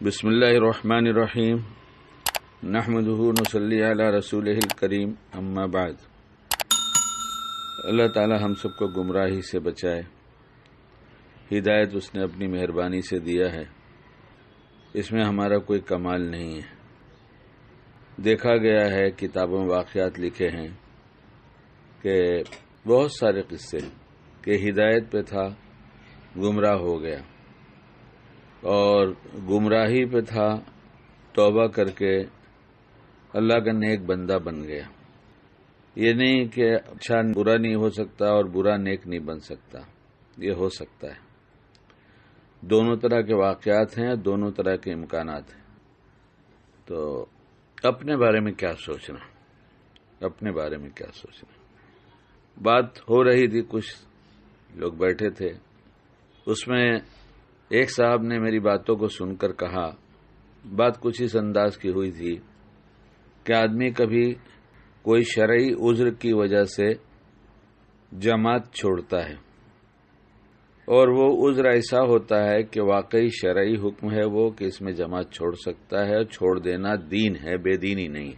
بسم اللہ الرحمن الرحیم نحمدہ ونصلی علی رسولہ الکریم اما بعد۔ اللہ تعالی ہم سب کو گمراہی سے بچائے۔ ہدایت اس نے اپنی مہربانی سے دیا ہے، اس میں ہمارا کوئی کمال نہیں ہے۔ دیکھا گیا ہے، کتابوں میں واقعات لکھے ہیں کہ بہت سارے قصے کہ ہدایت پہ تھا، گمراہ ہو گیا، اور گمراہی پہ تھا، توبہ کر کے اللہ کا نیک بندہ بن گیا۔ یہ نہیں کہ اچھا برا نہیں ہو سکتا اور برا نیک نہیں بن سکتا، یہ ہو سکتا ہے۔ دونوں طرح کے واقعات ہیں، دونوں طرح کے امکانات ہیں۔ تو اپنے بارے میں کیا سوچنا، اپنے بارے میں کیا سوچنا۔ بات ہو رہی تھی، کچھ لوگ بیٹھے تھے، اس میں ایک صاحب نے میری باتوں کو سن کر کہا، بات کچھ اس انداز کی ہوئی تھی کہ آدمی کبھی کوئی شرعی عذر کی وجہ سے جماعت چھوڑتا ہے، اور وہ عذر ایسا ہوتا ہے کہ واقعی شرعی حکم ہے وہ کہ اس میں جماعت چھوڑ سکتا ہے، چھوڑ دینا دین ہے، بے دینی نہیں۔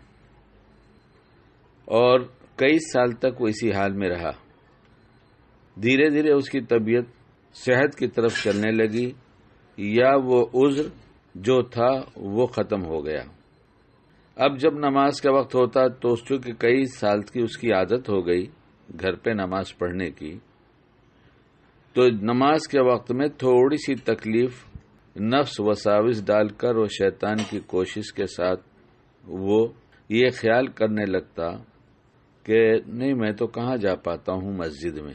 اور کئی سال تک وہ اسی حال میں رہا، دھیرے دھیرے اس کی طبیعت صحت کی طرف چلنے لگی، یا وہ عذر جو تھا وہ ختم ہو گیا۔ اب جب نماز کا وقت ہوتا تو اس چونکہ کئی سال کی اس کی عادت ہو گئی گھر پہ نماز پڑھنے کی، تو نماز کے وقت میں تھوڑی سی تکلیف نفس وساوس ڈال کر اور شیطان کی کوشش کے ساتھ وہ یہ خیال کرنے لگتا کہ نہیں، میں تو کہاں جا پاتا ہوں مسجد میں۔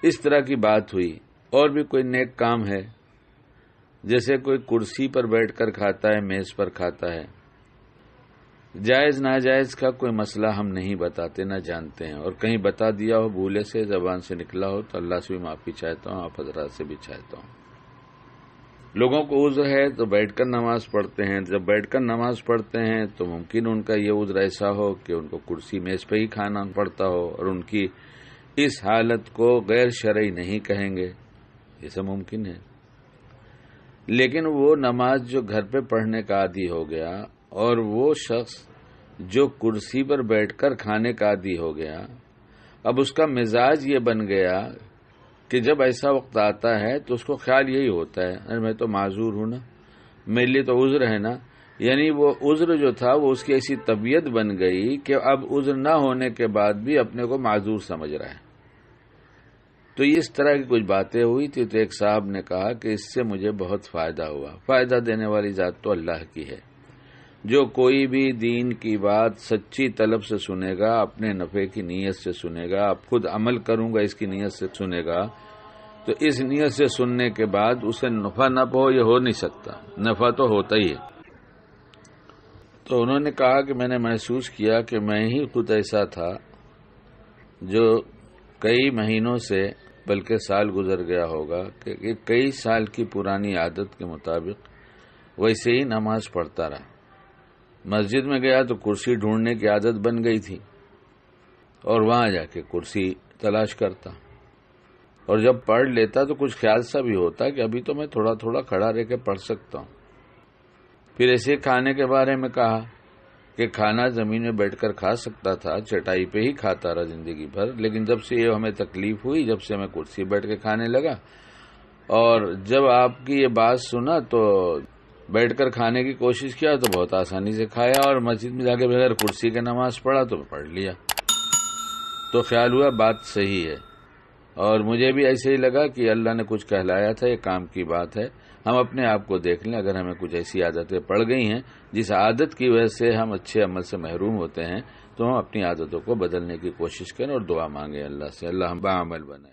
اس طرح کی بات ہوئی۔ اور بھی کوئی نیک کام ہے، جیسے کوئی کرسی پر بیٹھ کر کھاتا ہے، میز پر کھاتا ہے، جائز ناجائز کا کوئی مسئلہ ہم نہیں بتاتے، نہ جانتے ہیں، اور کہیں بتا دیا ہو، بھولے سے زبان سے نکلا ہو تو اللہ سے بھی معافی چاہتا ہوں، آپ حضرات سے بھی چاہتا ہوں۔ لوگوں کو عذر ہے تو بیٹھ کر نماز پڑھتے ہیں، جب بیٹھ کر نماز پڑھتے ہیں تو ممکن ان کا یہ عذر ایسا ہو کہ ان کو کرسی میز پہ ہی کھانا پڑتا ہو، اور ان کی اس حالت کو غیر شرعی نہیں کہیں گے، یہ سب ممکن ہے۔ لیکن وہ نماز جو گھر پہ پڑھنے کا عادی ہو گیا، اور وہ شخص جو کرسی پر بیٹھ کر کھانے کا عادی ہو گیا، اب اس کا مزاج یہ بن گیا کہ جب ایسا وقت آتا ہے تو اس کو خیال یہی ہوتا ہے، ارے میں تو معذور ہوں نا، میرے لیے تو عذر ہے نا۔ یعنی وہ عذر جو تھا وہ اس کی ایسی طبیعت بن گئی کہ اب عذر نہ ہونے کے بعد بھی اپنے کو معذور سمجھ رہا ہے۔ تو اس طرح کی کچھ باتیں ہوئی تھی، تو ایک صاحب نے کہا کہ اس سے مجھے بہت فائدہ ہوا۔ فائدہ دینے والی ذات تو اللہ کی ہے۔ جو کوئی بھی دین کی بات سچی طلب سے سنے گا، اپنے نفع کی نیت سے سنے گا، اب خود عمل کروں گا اس کی نیت سے سنے گا، تو اس نیت سے سننے کے بعد اسے نفع نہ ہو، یہ ہو نہیں سکتا، نفع تو ہوتا ہی ہے۔ تو انہوں نے کہا کہ میں نے محسوس کیا کہ میں ہی خود ایسا تھا جو کئی مہینوں سے، بلکہ سال گزر گیا ہوگا، کہ کئی سال کی پرانی عادت کے مطابق ویسے ہی نماز پڑھتا رہا۔ مسجد میں گیا تو کرسی ڈھونڈنے کی عادت بن گئی تھی، اور وہاں جا کے کرسی تلاش کرتا، اور جب پڑھ لیتا تو کچھ خیال سا بھی ہوتا کہ ابھی تو میں تھوڑا تھوڑا کھڑا رہ کے پڑھ سکتا ہوں۔ پھر ایسے کھانے کے بارے میں کہا کہ کھانا زمین میں بیٹھ کر کھا سکتا تھا، چٹائی پہ ہی کھاتا رہا زندگی بھر، لیکن جب سے یہ ہمیں تکلیف ہوئی، جب سے میں کرسی بیٹھ کے کھانے لگا، اور جب آپ کی یہ بات سنا تو بیٹھ کر کھانے کی کوشش کیا تو بہت آسانی سے کھایا، اور مسجد میں جا کے بغیر کرسی کے نماز پڑھا تو پڑھ لیا۔ تو خیال ہوا بات صحیح ہے، اور مجھے بھی ایسے ہی لگا کہ اللہ نے کچھ کہلایا تھا، یہ کام کی بات ہے۔ ہم اپنے آپ کو دیکھ لیں، اگر ہمیں کچھ ایسی عادتیں پڑ گئی ہیں جس عادت کی وجہ سے ہم اچھے عمل سے محروم ہوتے ہیں، تو ہم اپنی عادتوں کو بدلنے کی کوشش کریں اور دعا مانگیں اللہ سے، اللہ ہم باعمل بنائے۔